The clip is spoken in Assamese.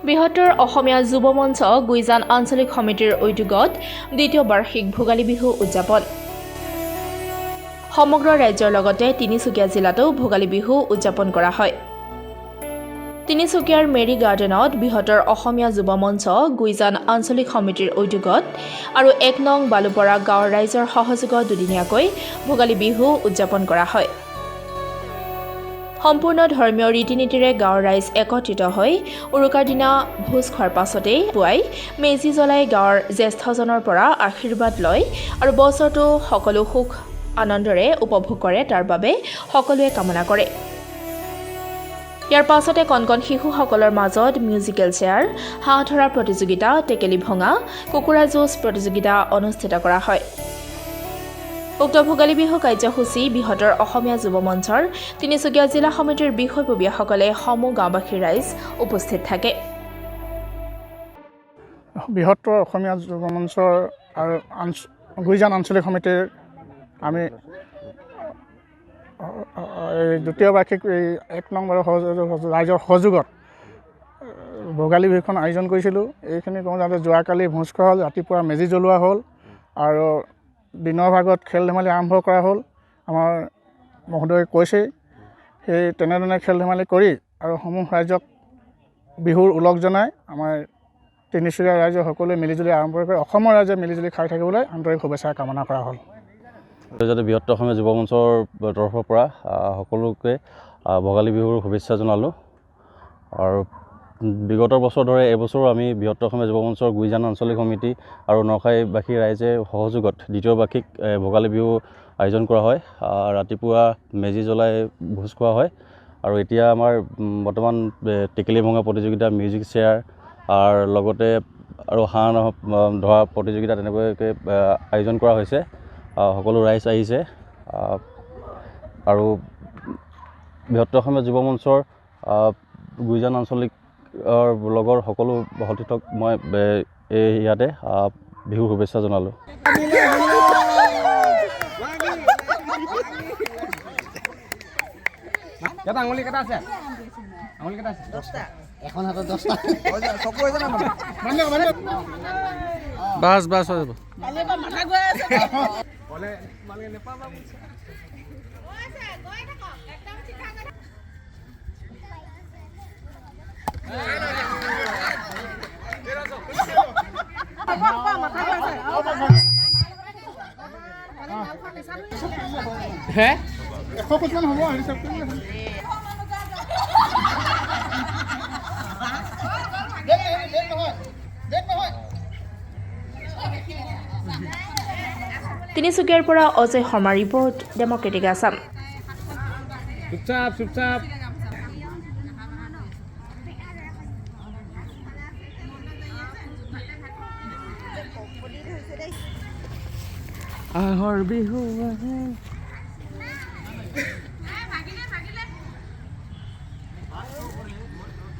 বৃহত্তৰ অসমীয়া যুৱ মঞ্চ গুইজান আঞ্চলিক সমিতিৰ উদ্যোগত দ্বিতীয় বাৰ্ষিক ভোগালী বিহু উদযাপন। সমগ্ৰ ৰাজ্যৰ লগতে তিনিচুকীয়া জিলাতো ভোগালী বিহু উদযাপন কৰা হয়। তিনিচুকীয়াৰ মেৰী গাৰ্ডেনত বৃহত্তৰ অসমীয়া যুৱ মঞ্চ গুইজান আঞ্চলিক সমিতিৰ উদ্যোগত আৰু ১ নং বালুপৰা গাঁৱৰ ৰাইজৰ সহযোগত দুদিনীয়াকৈ ভোগালী বিহু উদযাপন কৰা হয়। সম্পূৰ্ণ ধৰ্মীয় ৰীতি-নীতিৰে গাঁৱৰ ৰাইজ একত্ৰিত হৈ উৰুকাৰ দিনা ভোজ খোৱাৰ পাছতেই পুৱাই মেজি জ্বলাই গাঁৱৰ জ্যেষ্ঠজনৰ পৰা আশীৰ্বাদ লয় আৰু বছৰটো সকলো সুখ আনন্দৰে উপভোগ কৰে তাৰ বাবে সকলোৱে কামনা কৰে। ইয়াৰ পাছতে কণ শিশুসকলৰ মাজত মিউজিকেল চেয়াৰ, হাঁহ ধৰা প্ৰতিযোগিতা, টেকেলি ভঙা, কুকুৰা যুঁজ প্ৰতিযোগিতা অনুষ্ঠিত কৰা হয়। উক্ত ভোগালী বিহু কাৰ্যসূচী বৃহত্তৰ অসমীয়া যুৱ মঞ্চৰ তিনিচুকীয়া জিলা সমিতিৰ বিষয়ববীয়াসকলে সমূহ গাঁওবাসীৰ ৰাইজ উপস্থিত থাকে। বৃহত্তৰ অসমীয়া যুৱ মঞ্চৰ আৰু গুইজান আঞ্চলিক সমিতিৰ আমি দ্বিতীয় বাৰ্ষিক ১ নং ৰাইজৰ সহযোগত ভোগালী বিহুখন আয়োজন কৰিছিলোঁ। এইখিনি কওঁ যাতে যোৱাকালি ভোজ খোৱা হ'ল, ৰাতিপুৱা মেজি জ্বলোৱা হ'ল আৰু দিনৰ ভাগত খেল ধেমালি আৰম্ভ কৰা হ'ল। আমাৰ মহোদয়ে কৈছেই সেই তেনেধৰণে খেল ধেমালি কৰি আৰু সমূহ ৰাইজক বিহুৰ ওলগ জনাই আমাৰ তিনিচুকীয়া ৰাইজে সকলোৱে মিলিজুলি আৰম্ভ কৰি অসমৰ ৰাইজে মিলিজুলি খাই থাকিবলৈ আন্তৰিক শুভেচ্ছা কামনা কৰা হ'ল। যাতে বৃহত্তৰ অসমীয়া যুৱ মঞ্চৰ তৰফৰ পৰা সকলোকে ভোগালী বিহুৰ শুভেচ্ছা জনালোঁ। আৰু বিগত বছৰ দৰে এইবছৰো আমি বৃহত্তৰ অসমীয়া যুৱ মঞ্চৰ গুইজান আঞ্চলিক সমিতি আৰু নৰখাইবাসী ৰাইজে সহযোগত দ্বিতীয় বাৰ্ষিক ভোগালী বিহু আয়োজন কৰা হয়। ৰাতিপুৱা মেজি জ্বলাই ভোজ খোৱা হয় আৰু এতিয়া আমাৰ বৰ্তমান টেকেলি ভঙা প্ৰতিযোগিতা, মিউজিক চেয়াৰ আৰু লগতে আৰু হাঁহ ধৰা প্ৰতিযোগিতা তেনেকুৱাকৈ আয়োজন কৰা হৈছে। সকলো ৰাইজ আহিছে আৰু বৃহত্তৰ অসমীয়া যুৱ মঞ্চৰ গুইজান আঞ্চলিকৰ লগৰ সকলো সতীৰ্থক মই ইয়াতে বিহুৰ শুভেচ্ছা জনালোঁ। আঙুলি কেইটা আছে? আঙুলি কেইটা আছে? 10টা। এখন হাতত 10টা। চকু হৈছে না বাছ বাছ হৈ যাব। কালি পৰা মাথা গৈ আছে। বলে মানে নেপাবা বুজিছে। আছে গৈ থাকক একদম চিধা কৰি। মাথা গৈ আছে। হে? 100 কোটি মান হ'ব হিচাপ কৰি। তিনিচুকীয়াৰ পৰা অজয় শৰ্মা ৰিপৰ্ট, ডেমক্ৰেটিক আছাম। চুপচাপ আহৰ বিহু আহে।